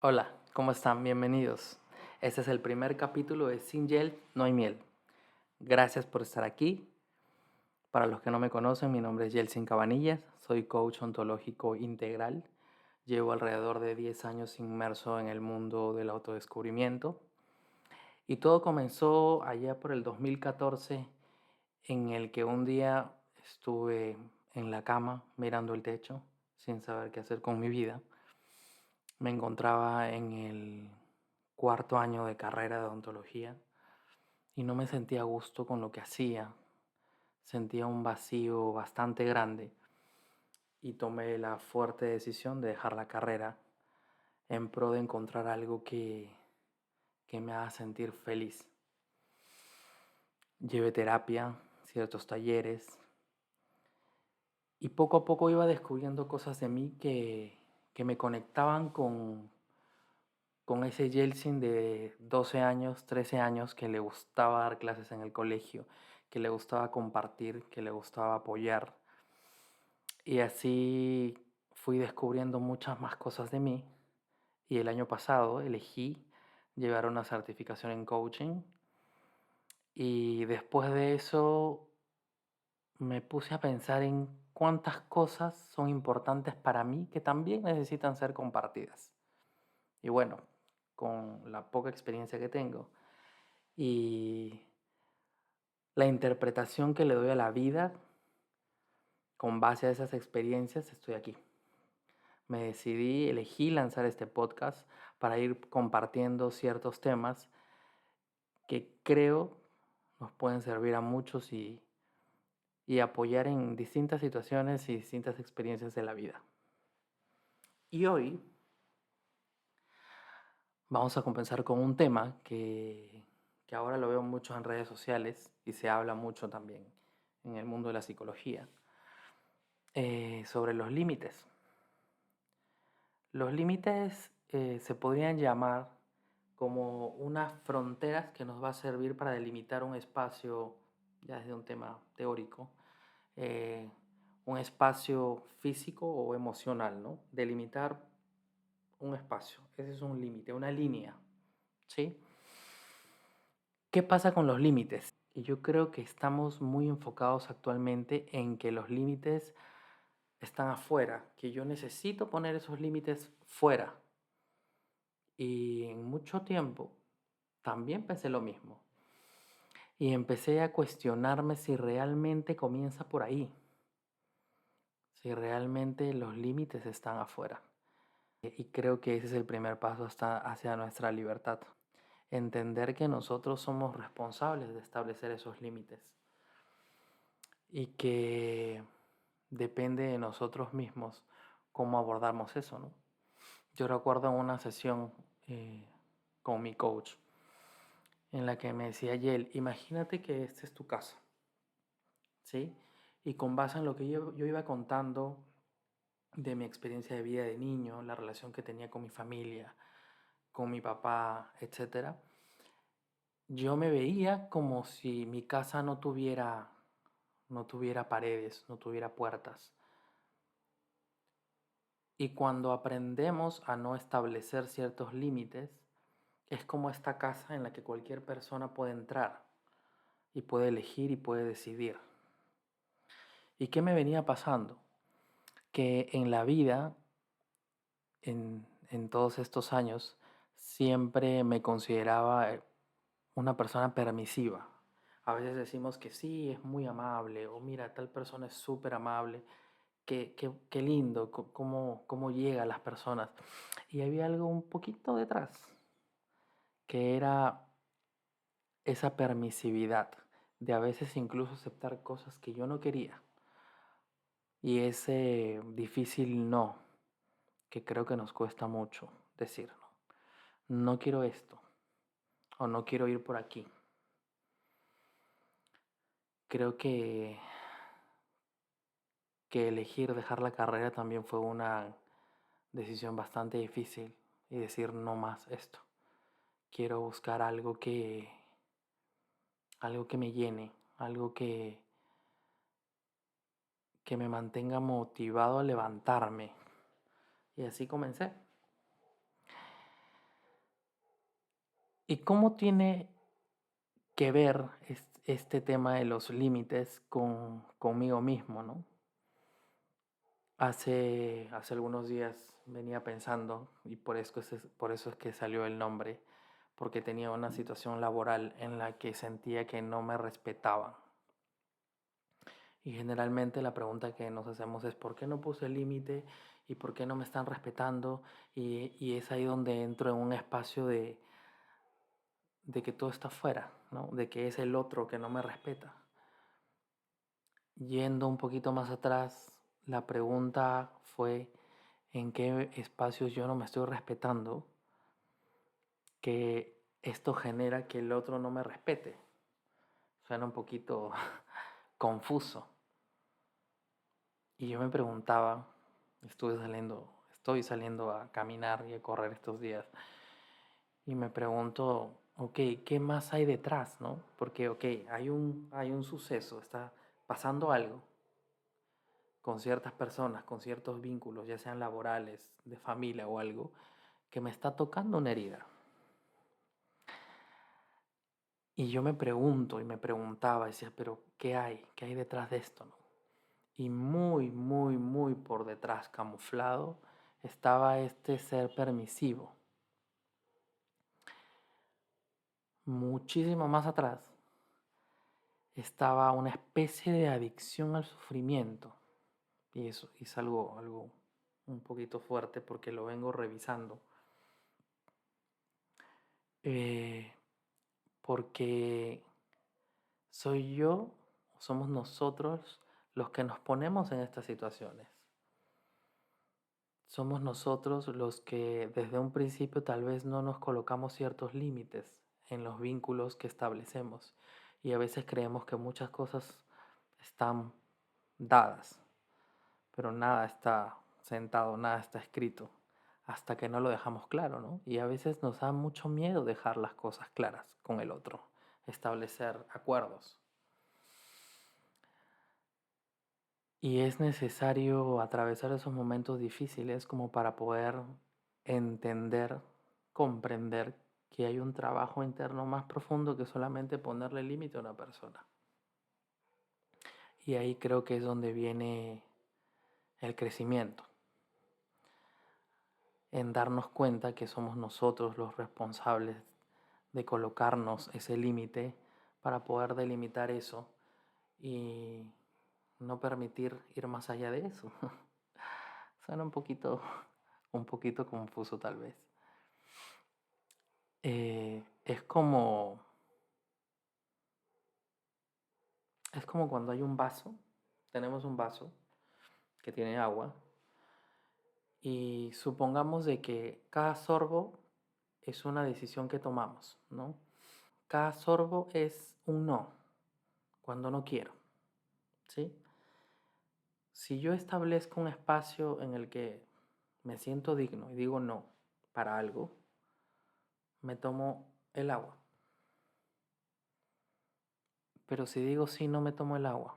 Hola, ¿cómo están? Bienvenidos. Este es el primer capítulo de Sin Gel, no hay miel. Gracias por estar aquí. Para los que no me conocen, mi nombre es Yeltsin Cabanillas, soy coach ontológico integral. Llevo alrededor de 10 años inmerso en el mundo del autodescubrimiento y todo comenzó allá por el 2014 en el que un día estuve en la cama mirando el techo sin saber qué hacer con mi vida. Me encontraba en el cuarto año de carrera de odontología y no me sentía a gusto con lo que hacía. Sentía un vacío bastante grande y tomé la fuerte decisión de dejar la carrera en pro de encontrar algo que me haga sentir feliz. Llevé terapia, ciertos talleres y poco a poco iba descubriendo cosas de mí que me conectaban con ese Yeltsin de 12 años, 13 años que le gustaba dar clases en el colegio, que le gustaba compartir, que le gustaba apoyar. Y así fui descubriendo muchas más cosas de mí. Y el año pasado elegí llevar una certificación en coaching. Y después de eso me puse a pensar en cuántas cosas son importantes para mí que también necesitan ser compartidas. Y bueno, con la poca experiencia que tengo y la interpretación que le doy a la vida con base a esas experiencias, estoy aquí. Me decidí, elegí lanzar este podcast para ir compartiendo ciertos temas que creo nos pueden servir a muchos y apoyar en distintas situaciones y distintas experiencias de la vida. Y hoy vamos a comenzar con un tema que ahora lo veo mucho en redes sociales y se habla mucho también en el mundo de la psicología, sobre los límites. Los límites se podrían llamar como unas fronteras que nos va a servir para delimitar un espacio, ya desde un tema teórico, eh, un espacio físico o emocional, ¿no? Delimitar un espacio, ese es un límite, una línea, ¿sí? ¿Qué pasa con los límites? Y yo creo que estamos muy enfocados actualmente en que los límites están afuera, que yo necesito poner esos límites fuera. Y en mucho tiempo también pensé lo mismo. Y empecé a cuestionarme si realmente comienza por ahí, si realmente los límites están afuera. Y creo que ese es el primer paso hacia nuestra libertad. Entender que nosotros somos responsables de establecer esos límites y que depende de nosotros mismos cómo abordamos eso, ¿no? Yo recuerdo en una sesión con mi coach en la que me decía, Yel, imagínate que esta es tu casa, ¿sí? Y con base en lo que yo iba contando de mi experiencia de vida de niño, la relación que tenía con mi familia, con mi papá, etcétera, yo me veía como si mi casa no tuviera paredes, no tuviera puertas. Y cuando aprendemos a no establecer ciertos límites, es como esta casa en la que cualquier persona puede entrar y puede elegir y puede decidir. ¿Y qué me venía pasando? Que en la vida, en todos estos años, siempre me consideraba una persona permisiva. A veces decimos que sí, es muy amable, o mira, tal persona es súper amable, qué lindo, cómo llega a las personas. Y había algo un poquito detrás, que era esa permisividad de a veces incluso aceptar cosas que yo no quería. Y ese difícil no, que creo que nos cuesta mucho decir no. No quiero esto, o no quiero ir por aquí. Creo que elegir dejar la carrera también fue una decisión bastante difícil y decir no más esto. Quiero buscar algo que me llene, algo que me mantenga motivado a levantarme. Y así comencé. ¿Y cómo tiene que ver este tema de los límites conmigo mismo, ¿no? Hace algunos días venía pensando, y por eso es que salió el nombre, porque tenía una situación laboral en la que sentía que no me respetaban. Y generalmente la pregunta que nos hacemos es ¿por qué no puse el límite? ¿Y por qué no me están respetando? Y es ahí donde entro en un espacio de que todo está fuera, ¿no? De que es el otro que no me respeta. Yendo un poquito más atrás, la pregunta fue en qué espacios yo no me estoy respetando, que esto genera que el otro no me respete. Suena un poquito confuso. Y yo me preguntaba, estoy saliendo a caminar y a correr estos días, y me pregunto, ok, ¿qué más hay detrás, no? Porque, ok, hay un suceso, está pasando algo con ciertas personas, con ciertos vínculos, ya sean laborales, de familia o algo, que me está tocando una herida. Y yo me pregunto y me preguntaba, decía, pero ¿qué hay? ¿Qué hay detrás de esto, no? Y muy, muy, muy por detrás, camuflado, estaba este ser permisivo. Muchísimo más atrás estaba una especie de adicción al sufrimiento. Y eso es algo un poquito fuerte porque lo vengo revisando. Eh, porque soy yo, somos nosotros los que nos ponemos en estas situaciones. Somos nosotros los que desde un principio tal vez no nos colocamos ciertos límites en los vínculos que establecemos y a veces creemos que muchas cosas están dadas, pero nada está sentado, nada está escrito hasta que no lo dejamos claro, ¿no? Y a veces nos da mucho miedo dejar las cosas claras con el otro, establecer acuerdos. Y es necesario atravesar esos momentos difíciles como para poder entender, comprender que hay un trabajo interno más profundo que solamente ponerle límite a una persona. Y ahí creo que es donde viene el crecimiento, en darnos cuenta que somos nosotros los responsables de colocarnos ese límite para poder delimitar eso y no permitir ir más allá de eso. Suena un poquito confuso tal vez. Es es como cuando hay un vaso, tenemos un vaso que tiene agua y supongamos de que cada sorbo es una decisión que tomamos, ¿no? Cada sorbo es un no, cuando no quiero, ¿sí? Si yo establezco un espacio en el que me siento digno y digo no para algo, me tomo el agua. Pero si digo sí, no me tomo el agua.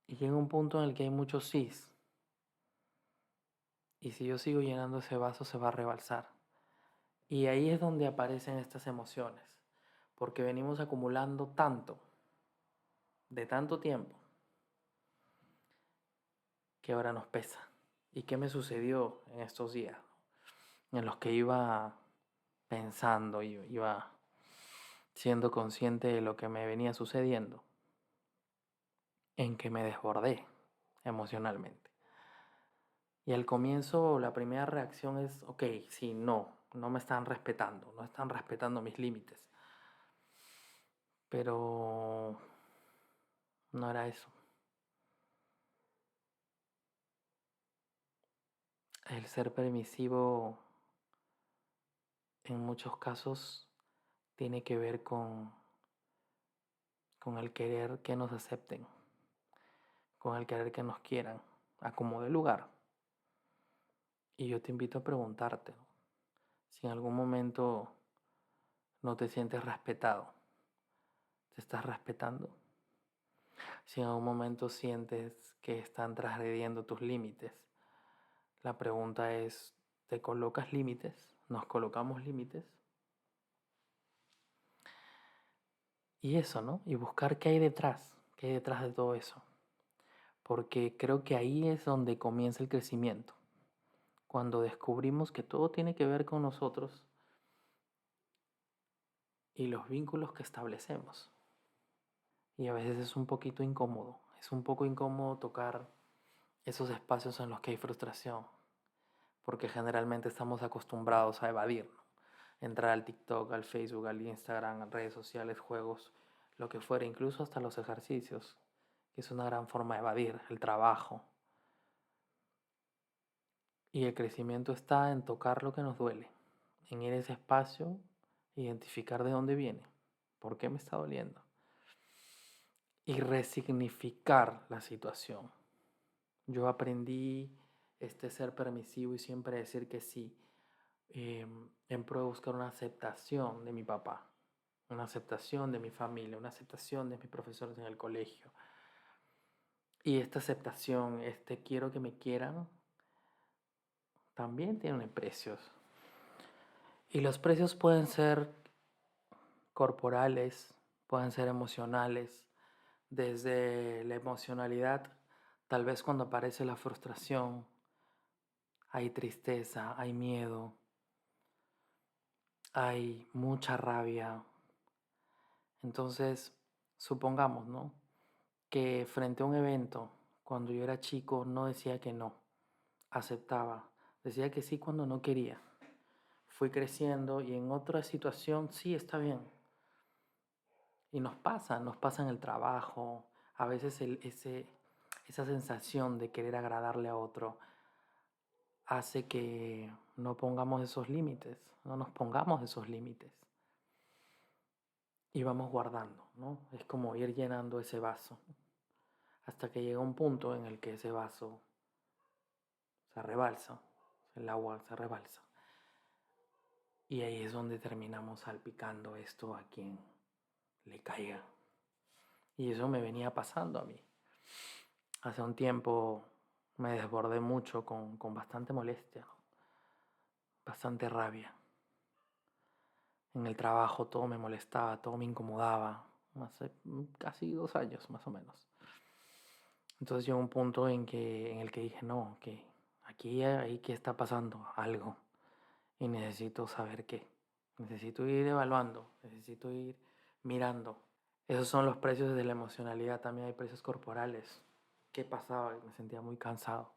Y llega un punto en el que hay muchos sís. Y si yo sigo llenando ese vaso, se va a rebalsar. Y ahí es donde aparecen estas emociones. Porque venimos acumulando tanto, de tanto tiempo, que ahora nos pesa. ¿Y qué me sucedió en estos días? En los que iba pensando, iba siendo consciente de lo que me venía sucediendo. En que me desbordé emocionalmente. Y al comienzo la primera reacción es, ok, sí, no me están respetando, no están respetando mis límites. Pero no era eso. El ser permisivo en muchos casos tiene que ver con el querer que nos acepten, con el querer que nos quieran, a como de lugar. Y yo te invito a preguntarte, ¿no? Si en algún momento no te sientes respetado, ¿te estás respetando? Si en algún momento sientes que están transgrediendo tus límites, la pregunta es, ¿te colocas límites? ¿Nos colocamos límites? Y eso, ¿no? Y buscar qué hay detrás de todo eso. Porque creo que ahí es donde comienza el crecimiento. Cuando descubrimos que todo tiene que ver con nosotros y los vínculos que establecemos. Y a veces es un poquito incómodo. Es un poco incómodo tocar esos espacios en los que hay frustración. Porque generalmente estamos acostumbrados a evadir, ¿no? Entrar al TikTok, al Facebook, al Instagram, a redes sociales, juegos, lo que fuera, incluso hasta los ejercicios, que es una gran forma de evadir el trabajo. Y el crecimiento está en tocar lo que nos duele, en ir a ese espacio, identificar de dónde viene, por qué me está doliendo, y resignificar la situación. Yo aprendí ser permisivo y siempre decir que sí, en pro de buscar una aceptación de mi papá, una aceptación de mi familia, una aceptación de mis profesores en el colegio. Y esta aceptación, quiero que me quieran, también tiene precios. Y los precios pueden ser corporales, pueden ser emocionales. Desde la emocionalidad, tal vez cuando aparece la frustración, hay tristeza, hay miedo, hay mucha rabia. Entonces, supongamos, ¿no? Que frente a un evento, cuando yo era chico, no decía que no, aceptaba, decía que sí cuando no quería. Fui creciendo y en otra situación sí está bien. Y nos pasa en el trabajo, a veces esa sensación de querer agradarle a otro hace que no pongamos esos límites, no nos pongamos esos límites y vamos guardando, ¿no? Es como ir llenando ese vaso hasta que llega un punto en el que ese vaso se rebalsa, el agua se rebalsa. Y ahí es donde terminamos salpicando esto a quien le caiga. Y eso me venía pasando a mí. Hace un tiempo me desbordé mucho con bastante molestia, bastante rabia. En el trabajo todo me molestaba, todo me incomodaba. Hace casi 2 años más o menos. Entonces llegó un punto en el que dije, no, que aquí hay que está pasando algo y necesito saber qué. Necesito ir evaluando, necesito ir mirando. Esos son los precios de la emocionalidad, también hay precios corporales. ¿Qué pasaba? Me sentía muy cansado.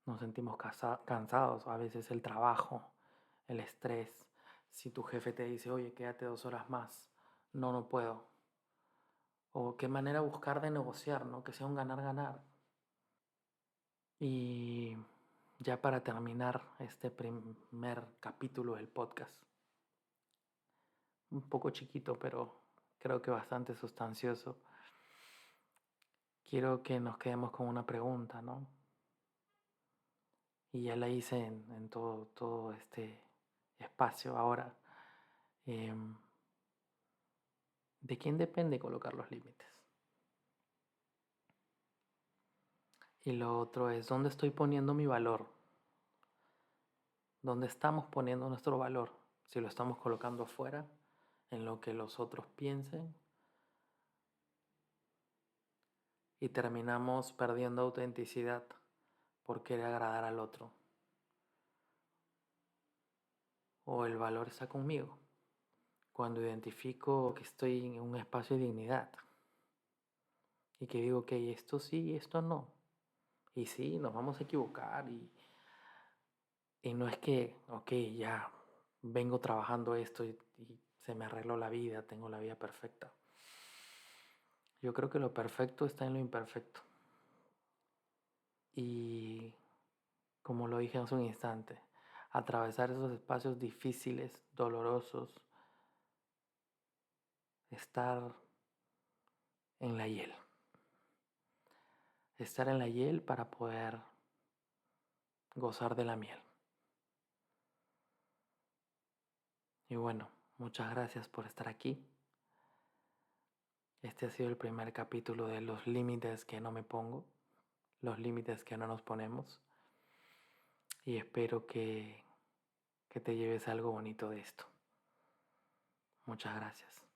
Nos sentimos cansados, a veces el trabajo, el estrés. Si tu jefe te dice, oye, quédate 2 horas más, no, no puedo. O qué manera buscar de negociar, ¿no? Que sea un ganar-ganar. Y ya para terminar este primer capítulo del podcast, un poco chiquito, pero creo que bastante sustancioso, quiero que nos quedemos con una pregunta, ¿no? Y ya la hice en todo este espacio ahora. Em, ¿De quién depende colocar los límites? Y lo otro es, ¿dónde estoy poniendo mi valor? ¿Dónde estamos poniendo nuestro valor? Si lo estamos colocando afuera, en lo que los otros piensen, y terminamos perdiendo autenticidad por querer agradar al otro. O el valor está conmigo, cuando identifico que estoy en un espacio de dignidad y que digo, ok, esto sí, esto no. Y sí, nos vamos a equivocar y no es que, ok, ya vengo trabajando esto y se me arregló la vida, tengo la vida perfecta. Yo creo que lo perfecto está en lo imperfecto. Y como lo dije hace un instante, atravesar esos espacios difíciles, dolorosos, estar en la hiel. Estar en la hiel para poder gozar de la miel. Y bueno, muchas gracias por estar aquí. Este ha sido el primer capítulo de los límites que no me pongo, los límites que no nos ponemos. Y espero que te lleves algo bonito de esto. Muchas gracias.